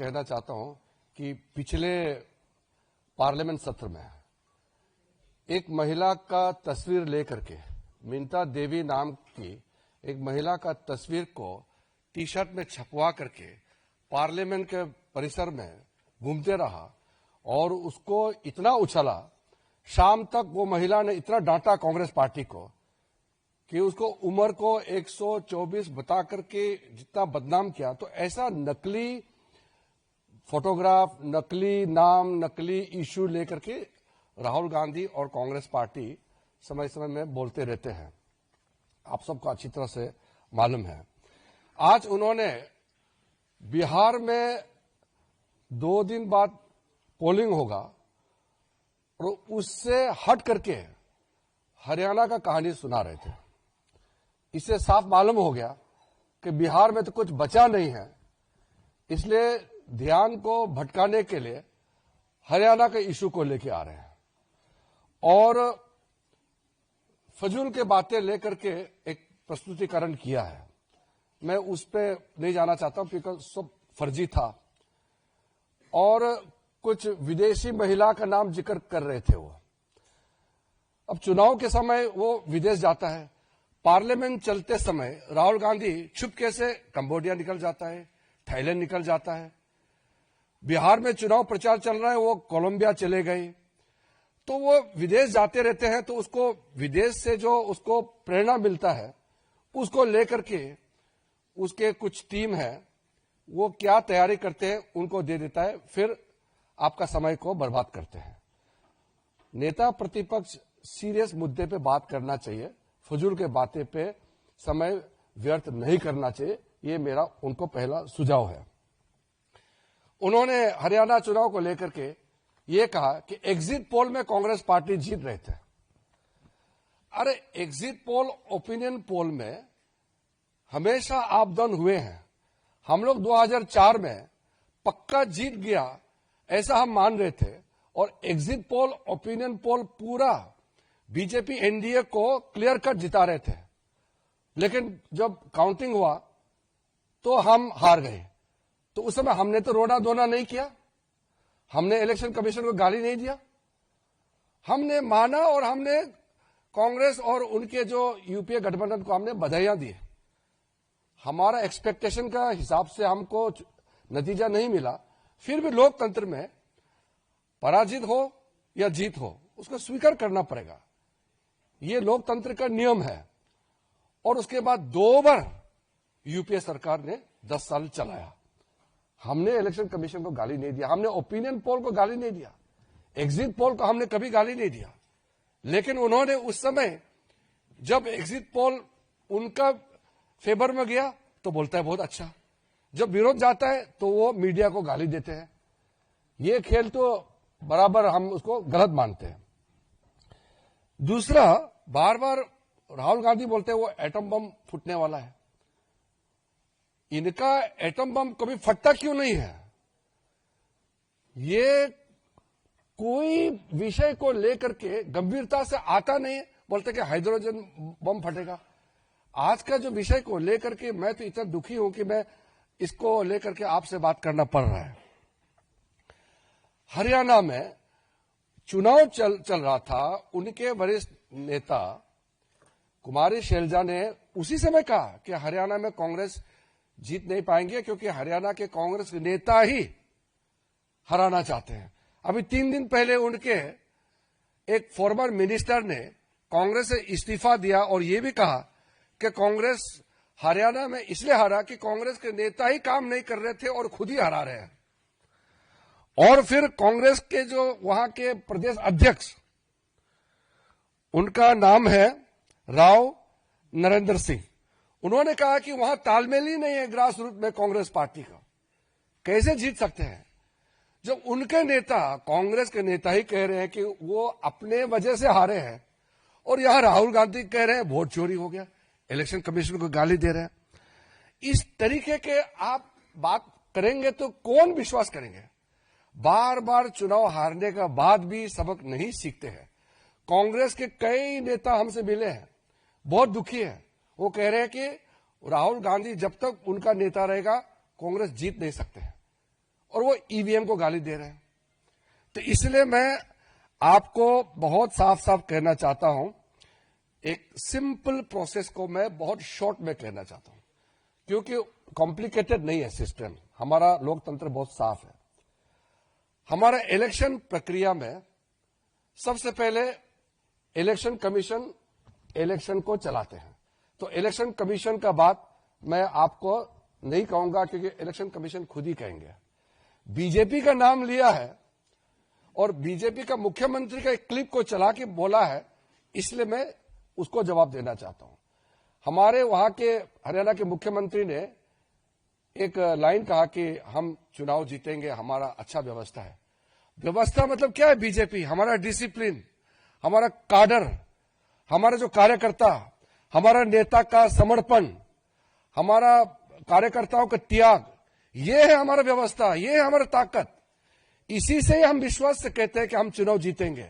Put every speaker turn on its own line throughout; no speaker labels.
कहना चाहता हूं कि पिछले पार्लियामेंट सत्र में एक महिला का तस्वीर लेकर के, मिंता देवी नाम की एक महिला का तस्वीर को टी शर्ट में छपवा करके पार्लियामेंट के परिसर में घूमते रहा और उसको इतना उछला, शाम तक वो महिला ने इतना डांटा कांग्रेस पार्टी को कि उसको उम्र को 124 बता करके जितना बदनाम किया। तो ऐसा नकली फोटोग्राफ, नकली नाम, नकली इश्यू लेकर के राहुल गांधी और कांग्रेस पार्टी समय समय में बोलते रहते हैं। आप सबको अच्छी तरह से मालूम है। आज उन्होंने बिहार में 2 दिन बाद पोलिंग होगा और उससे हट करके हरियाणा का कहानी सुना रहे थे। इससे साफ मालूम हो गया कि बिहार में तो कुछ बचा नहीं है, इसलिए ध्यान को भटकाने के लिए हरियाणा के इशू को लेके आ रहे हैं और फजूल के बातें लेकर के एक प्रस्तुतिकरण किया है। मैं उस पर नहीं जाना चाहता हूं बिकॉज सब फर्जी था और कुछ विदेशी महिला का नाम जिक्र कर रहे थे वो। अब चुनाव के समय वो विदेश जाता है, पार्लियामेंट चलते समय राहुल गांधी छुपके से कंबोडिया निकल जाता है, थाईलैंड निकल जाता है। बिहार में चुनाव प्रचार चल रहा है, वो कोलंबिया चले गए। तो वो विदेश जाते रहते हैं, तो उसको विदेश से जो उसको प्रेरणा मिलता है उसको लेकर के उसके कुछ टीम है वो क्या तैयारी करते हैं उनको दे देता है, फिर आपका समय को बर्बाद करते हैं। नेता प्रतिपक्ष सीरियस मुद्दे पे बात करना चाहिए, फजूल के बातें पे समय व्यर्थ नहीं करना चाहिए। ये मेरा उनको पहला सुझाव है। उन्होंने हरियाणा चुनाव को लेकर के ये कहा कि एग्जिट पोल में कांग्रेस पार्टी जीत रहे थे। अरे एग्जिट पोल, ओपिनियन पोल में हमेशा आप डाउन हुए हैं। हम लोग 2004 में पक्का जीत गया ऐसा हम मान रहे थे और एग्जिट पोल, ओपिनियन पोल पूरा बीजेपी एनडीए को क्लियर कट जिता रहे थे, लेकिन जब काउंटिंग हुआ तो हम हार गए। तो उस समय हमने तो रोना धोना नहीं किया, हमने इलेक्शन कमीशन को गाली नहीं दिया, हमने माना और हमने कांग्रेस और उनके जो यूपीए गठबंधन को हमने बधाइयां दी। हमारा एक्सपेक्टेशन का हिसाब से हमको नतीजा नहीं मिला, फिर भी लोकतंत्र में पराजित हो या जीत हो उसको स्वीकार करना पड़ेगा। ये लोकतंत्र का नियम है। और उसके बाद 2 बार यूपीए सरकार ने 10 साल चलाया। हमने इलेक्शन कमीशन को गाली नहीं दिया, हमने ओपिनियन पोल को गाली नहीं दिया, एग्जिट पोल को हमने कभी गाली नहीं दिया। लेकिन उन्होंने उस समय जब एग्जिट पोल उनका फेवर में गया तो बोलता है बहुत अच्छा, जब विरोध जाता है तो वो मीडिया को गाली देते हैं। ये खेल तो बराबर हम उसको गलत मानते हैं। दूसरा, बार बार राहुल गांधी बोलते हैं वो एटम बम फूटने वाला है। इनका एटम बम कभी फटता क्यों नहीं है? ये कोई विषय को लेकर के गंभीरता से आता नहीं है, बोलते कि हाइड्रोजन बम फटेगा। आज का जो विषय को लेकर के मैं तो इतना दुखी हूं कि मैं इसको लेकर के आपसे बात करना पड़ रहा है। हरियाणा में चुनाव चल रहा था, उनके वरिष्ठ नेता कुमारी शैलजा ने उसी समय कहा कि हरियाणा में कांग्रेस जीत नहीं पाएंगे क्योंकि हरियाणा के कांग्रेस के नेता ही हराना चाहते हैं। अभी 3 दिन पहले उनके एक फॉर्मर मिनिस्टर ने कांग्रेस से इस्तीफा दिया और यह भी कहा कि कांग्रेस हरियाणा में इसलिए हारा कि कांग्रेस के नेता ही काम नहीं कर रहे थे और खुद ही हरा रहे हैं। और फिर कांग्रेस के जो वहां के प्रदेश अध्यक्ष, उनका नाम है राव नरेंद्र सिंह, उन्होंने कहा कि वहां तालमेल ही नहीं है ग्रास रूट में कांग्रेस पार्टी का, कैसे जीत सकते हैं? जब उनके नेता, कांग्रेस के नेता ही कह रहे हैं कि वो अपने वजह से हारे हैं और यहां राहुल गांधी कह रहे हैं वोट चोरी हो गया, इलेक्शन कमीशन को गाली दे रहे हैं। इस तरीके के आप बात करेंगे तो कौन विश्वास करेंगे? बार बार चुनाव हारने का बाद भी सबक नहीं सीखते हैं। कांग्रेस के कई नेता हमसे मिले हैं, बहुत दुखी है। वो कह रहे हैं कि राहुल गांधी जब तक उनका नेता रहेगा कांग्रेस जीत नहीं सकते हैं। और और वो ईवीएम को गाली दे रहे हैं। तो इसलिए मैं आपको बहुत साफ साफ कहना चाहता हूं, एक सिंपल प्रोसेस को मैं बहुत शॉर्ट में कहना चाहता हूं, क्योंकि कॉम्प्लिकेटेड नहीं है सिस्टम। हमारा लोकतंत्र बहुत साफ है। हमारा इलेक्शन प्रक्रिया में सबसे पहले इलेक्शन कमीशन इलेक्शन को चलाते हैं। तो इलेक्शन कमीशन का बात मैं आपको नहीं कहूंगा, क्योंकि इलेक्शन कमीशन खुद ही कहेंगे। बीजेपी का नाम लिया है और बीजेपी का मुख्यमंत्री का एक क्लिप को चला के बोला है, इसलिए मैं उसको जवाब देना चाहता हूं। हमारे वहां के हरियाणा के मुख्यमंत्री ने एक लाइन कहा कि हम चुनाव जीतेंगे, हमारा अच्छा व्यवस्था है। व्यवस्था मतलब क्या है? बीजेपी, हमारा डिसिप्लिन, हमारा काडर, हमारा जो कार्यकर्ता, हमारा नेता का समर्पण, हमारा कार्यकर्ताओं का त्याग, ये है हमारा व्यवस्था, ये है हमारा ताकत। इसी से हम विश्वास से कहते हैं कि हम चुनाव जीतेंगे।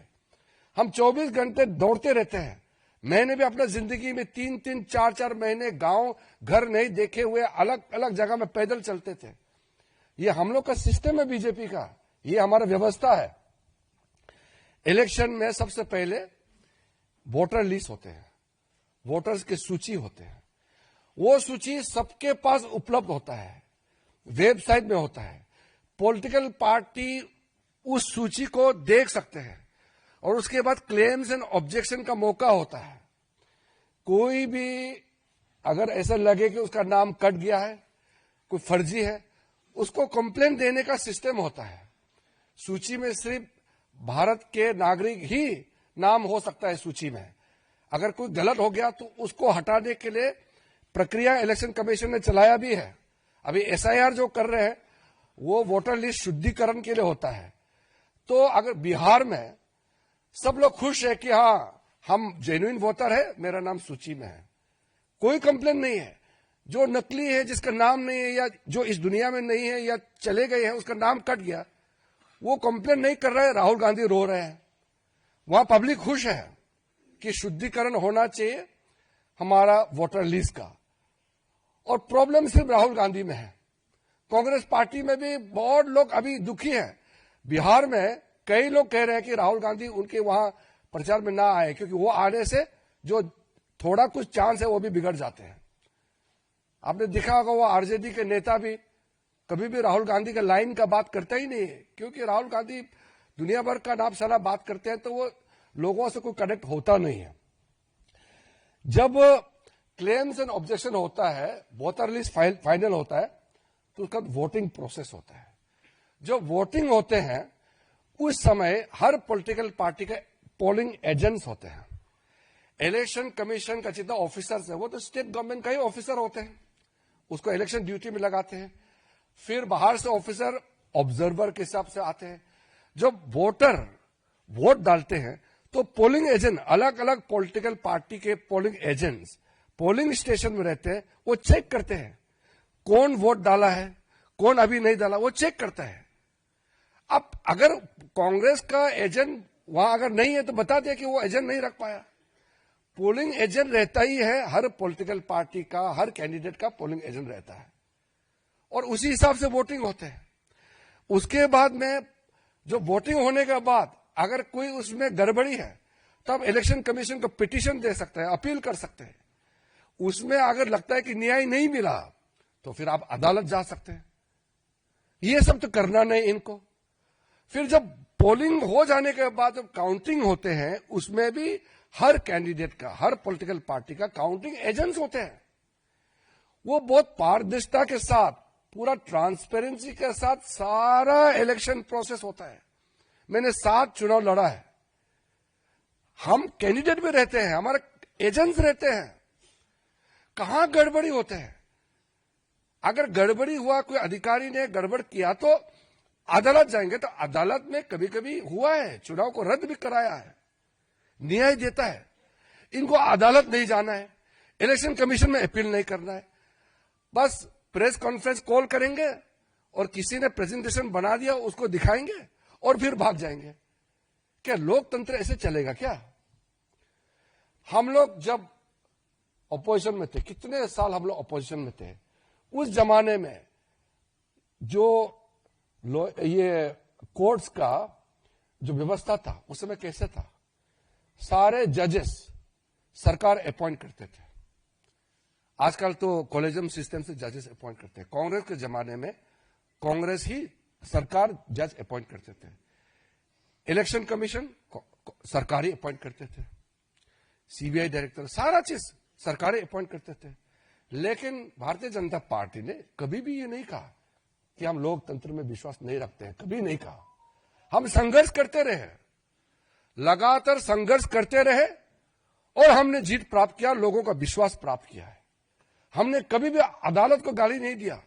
हम 24 घंटे दौड़ते रहते हैं। मैंने भी अपना जिंदगी में 3-3, 4-4 महीने गांव घर नहीं देखे हुए अलग अलग जगह में पैदल चलते थे। ये हम लोग का सिस्टम है बीजेपी का, ये हमारा व्यवस्था है। इलेक्शन में सबसे पहले वोटर लिस्ट होते हैं, वोटर्स की सूची होते हैं। वो सूची सबके पास उपलब्ध होता है, वेबसाइट में होता है। पॉलिटिकल पार्टी उस सूची को देख सकते हैं और उसके बाद क्लेम्स एंड ऑब्जेक्शन का मौका होता है। कोई भी अगर ऐसा लगे कि उसका नाम कट गया है, कोई फर्जी है, उसको कंप्लेंट देने का सिस्टम होता है। सूची में सिर्फ भारत के नागरिक ही नाम हो सकता है सूची में। अगर कोई गलत हो गया तो उसको हटाने के लिए प्रक्रिया इलेक्शन कमीशन ने चलाया भी है। अभी एसआईआर जो कर रहे हैं वो वोटर लिस्ट शुद्धिकरण के लिए होता है। तो अगर बिहार में सब लोग खुश है कि हाँ हम जेन्युइन वोटर है, मेरा नाम सूची में है, कोई कंप्लेन नहीं है। जो नकली है, जिसका नाम नहीं है या जो इस दुनिया में नहीं है या चले गए हैं, उसका नाम कट गया, वो कंप्लेन नहीं कर रहे हैं। राहुल गांधी रो रहे हैं। वहां पब्लिक खुश है कि शुद्धिकरण होना चाहिए हमारा वोटर लिस्ट का। और प्रॉब्लम सिर्फ राहुल गांधी में है। कांग्रेस पार्टी में भी बहुत लोग अभी दुखी हैं। बिहार में कई लोग कह रहे हैं कि राहुल गांधी उनके वहां प्रचार में ना आए, क्योंकि वो आने से जो थोड़ा कुछ चांस है वो भी बिगड़ जाते हैं। आपने देखा होगा वो आरजेडी के नेता भी कभी भी राहुल गांधी का लाइन का बात करता ही नहीं है, क्योंकि राहुल गांधी दुनिया भर का नाम सारा बात करते हैं तो वो लोगों से कोई कनेक्ट होता नहीं है। जब क्लेम्स एंड ऑब्जेक्शन होता है, वोटर लिस्ट फाइनल होता है, तो उसका वोटिंग प्रोसेस होता है। जो वोटिंग होते हैं उस समय हर पॉलिटिकल पार्टी के पोलिंग एजेंट्स होते हैं। इलेक्शन कमीशन का जितना ऑफिसर्स है वो तो स्टेट गवर्नमेंट का ही ऑफिसर होते हैं, उसको इलेक्शन ड्यूटी में लगाते हैं। फिर बाहर से ऑफिसर ऑब्जर्वर के हिसाब से आते हैं। जब वोटर वोट डालते हैं तो पोलिंग एजेंट, अलग अलग पॉलिटिकल पार्टी के पोलिंग एजेंट्स पोलिंग स्टेशन में रहते हैं। वो चेक करते हैं कौन वोट डाला है, कौन अभी नहीं डाला, वो चेक करता है। अब अगर कांग्रेस का एजेंट वहां अगर नहीं है तो बता दिया कि वो एजेंट नहीं रख पाया। पोलिंग एजेंट रहता ही है, हर पॉलिटिकल पार्टी का, हर कैंडिडेट का पोलिंग एजेंट रहता है और उसी हिसाब से वोटिंग होते हैं। उसके बाद में जो वोटिंग होने के बाद अगर कोई उसमें गड़बड़ी है तब इलेक्शन कमीशन को पिटीशन दे सकते हैं, अपील कर सकते हैं। उसमें अगर लगता है कि न्याय नहीं मिला तो फिर आप अदालत जा सकते हैं। ये सब तो करना नहीं इनको। फिर जब पोलिंग हो जाने के बाद जब काउंटिंग होते हैं उसमें भी हर कैंडिडेट का, हर पॉलिटिकल पार्टी का काउंटिंग एजेंट्स होते हैं। वो बहुत पारदर्शिता के साथ, पूरा ट्रांसपेरेंसी के साथ सारा इलेक्शन प्रोसेस होता है। मैंने 7 चुनाव लड़ा है। हम कैंडिडेट भी रहते हैं, हमारे एजेंट्स रहते हैं। कहां गड़बड़ी होते हैं? अगर गड़बड़ी हुआ, कोई अधिकारी ने गड़बड़ किया तो अदालत जाएंगे। तो अदालत में कभी कभी हुआ है, चुनाव को रद्द भी कराया है, न्याय देता है। इनको अदालत नहीं जाना है, इलेक्शन कमीशन में अपील नहीं करना है। बस प्रेस कॉन्फ्रेंस कॉल करेंगे और किसी ने प्रेजेंटेशन बना दिया उसको दिखाएंगे और फिर भाग जाएंगे। क्या लोकतंत्र ऐसे चलेगा क्या? हम लोग जब अपोजिशन में थे, कितने साल हम लोग अपोजिशन में थे, उस जमाने में जो ये कोर्ट्स का जो व्यवस्था था उस समय कैसे था? सारे जजेस सरकार अपॉइंट करते थे। आजकल तो कॉलेजियम सिस्टम से जजेस अपॉइंट करते हैं। कांग्रेस के जमाने में कांग्रेस ही सरकार जज अपॉइंट करते थे। इलेक्शन कमीशन सरकारी अपॉइंट करते थे। सीबीआई डायरेक्टर सारा चीज सरकारी अपॉइंट करते थे। लेकिन भारतीय जनता पार्टी ने कभी भी ये नहीं कहा कि हम लोकतंत्र में विश्वास नहीं रखते हैं। कभी नहीं कहा। हम संघर्ष करते रहे, लगातार संघर्ष करते रहे और हमने जीत प्राप्त किया, लोगों का विश्वास प्राप्त किया है। हमने कभी भी अदालत को गाली नहीं दिया।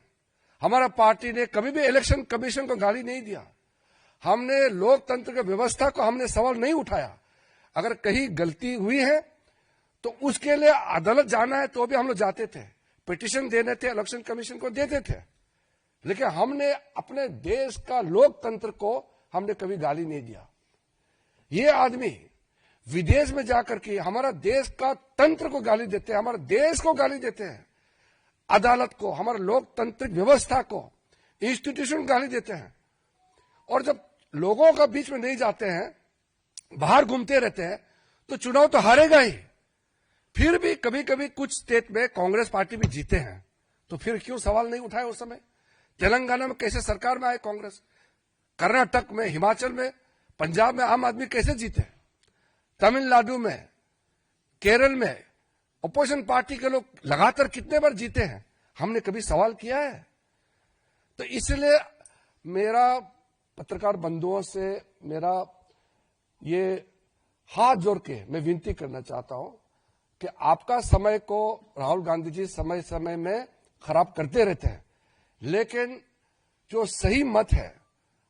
हमारा पार्टी ने कभी भी इलेक्शन कमीशन को गाली नहीं दिया। हमने लोकतंत्र की व्यवस्था को हमने सवाल नहीं उठाया। अगर कहीं गलती हुई है तो उसके लिए अदालत जाना है तो भी हम लोग जाते थे, पिटीशन देने थे, इलेक्शन कमीशन को देते थे। लेकिन हमने अपने देश का लोकतंत्र को हमने कभी गाली नहीं दिया। ये आदमी विदेश में जाकर के हमारा देश का तंत्र को गाली देते हैं, हमारे देश को गाली देते हैं, अदालत को, हमारे लोकतांत्रिक व्यवस्था को, इंस्टीट्यूशन गाली देते हैं। और जब लोगों का बीच में नहीं जाते हैं, बाहर घूमते रहते हैं, तो चुनाव तो हारेगा ही। फिर भी कभी कभी कुछ स्टेट में कांग्रेस पार्टी भी जीते हैं, तो फिर क्यों सवाल नहीं उठाए उस समय? तेलंगाना में कैसे सरकार में आए कांग्रेस? कर्नाटक में, हिमाचल में, पंजाब में आम आदमी कैसे जीते? तमिलनाडु में, केरल में अपोजिशन पार्टी के लोग लगातार कितने बार जीते हैं? हमने कभी सवाल किया है? तो इसलिए मेरा पत्रकार बंधुओं से मेरा ये हाथ जोड़ के मैं विनती करना चाहता हूं कि आपका समय को राहुल गांधी जी समय समय में खराब करते रहते हैं, लेकिन जो सही मत है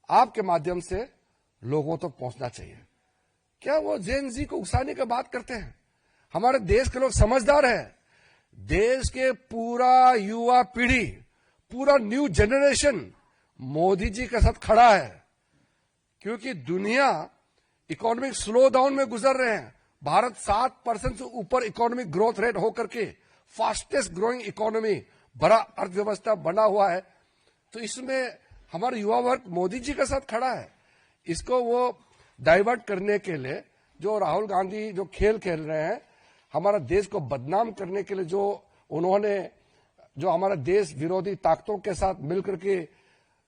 आपके माध्यम से लोगों तक पहुंचना चाहिए। क्या वो जेन जी को उकसाने की बात करते हैं? हमारे देश के लोग समझदार हैं। देश के पूरा युवा पीढ़ी, पूरा न्यू जनरेशन मोदी जी के साथ खड़ा है, क्योंकि दुनिया इकोनॉमिक स्लो डाउन में गुजर रहे हैं। भारत 7% से ऊपर इकोनॉमिक ग्रोथ रेट होकर के फास्टेस्ट ग्रोइंग इकोनॉमी, बड़ा अर्थव्यवस्था बना हुआ है। तो इसमें हमारा युवा वर्ग मोदी जी के साथ खड़ा है। इसको वो डाइवर्ट करने के लिए जो राहुल गांधी जो खेल खेल रहे हैं, हमारा देश को बदनाम करने के लिए जो उन्होंने जो हमारा देश विरोधी ताकतों के साथ मिलकर के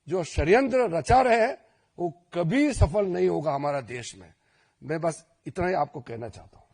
जो षड्यंत्र रचा रहे हैं, वो कभी सफल नहीं होगा हमारा देश में। मैं बस इतना ही आपको कहना चाहता हूं।